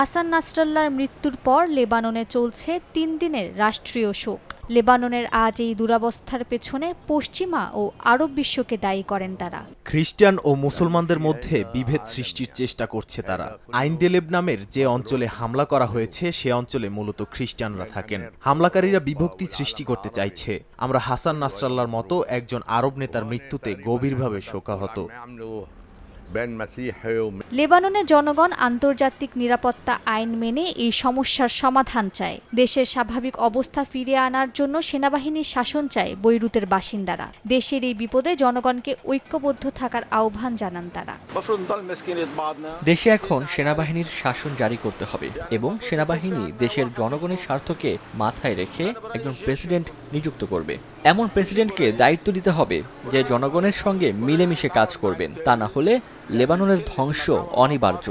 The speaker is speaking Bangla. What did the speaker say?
হাসান নাসরাল্লাহর মৃত্যুর পর লেবাননে চলছে ৩ দিনের রাষ্ট্রীয় শোক। লেবাননের আজ এই দুরবস্থার পেছনে পশ্চিমা ও আরব বিশ্বকে দায়ী করেন তারা। খ্রিস্টান ও মুসলমানদের মধ্যে বিভেদ সৃষ্টির চেষ্টা করছে তারা। আইন দেলেব নামের যে অঞ্চলে হামলা করা হয়েছে সে অঞ্চলে মূলত খ্রিস্টানরা থাকেন। হামলাকারীরা বিভক্তি সৃষ্টি করতে চাইছে। আমরা হাসান নাসরাল্লাহর মতো একজন আরব নেতার মৃত্যুতে গভীরভাবে শোকাহত। লেবাননের জনগণ আন্তর্জাতিক নিরাপত্তা আইন মেনে এই সমস্যার সমাধান চায়। দেশের স্বাভাবিক অবস্থা ফিরিয়ে আনার জন্য সেনাবাহিনীর শাসন চায় বৈরুতের বাসিন্দারা। দেশের এই বিপদে জনগণকে ঐক্যবদ্ধ থাকার আহ্বান জানান তারা। দেশে এখন সেনাবাহিনীর শাসন জারি করতে হবে এবং সেনাবাহিনী দেশের জনগণের স্বার্থকে মাথায় রেখে একজন প্রেসিডেন্ট নিযুক্ত করবে। এমন প্রেসিডেন্টকে দায়িত্ব দিতে হবে যে জনগণের সঙ্গে মিলেমিশে কাজ করবেন। তা না হলে লেবাননের ধ্বংস অনিবার্য।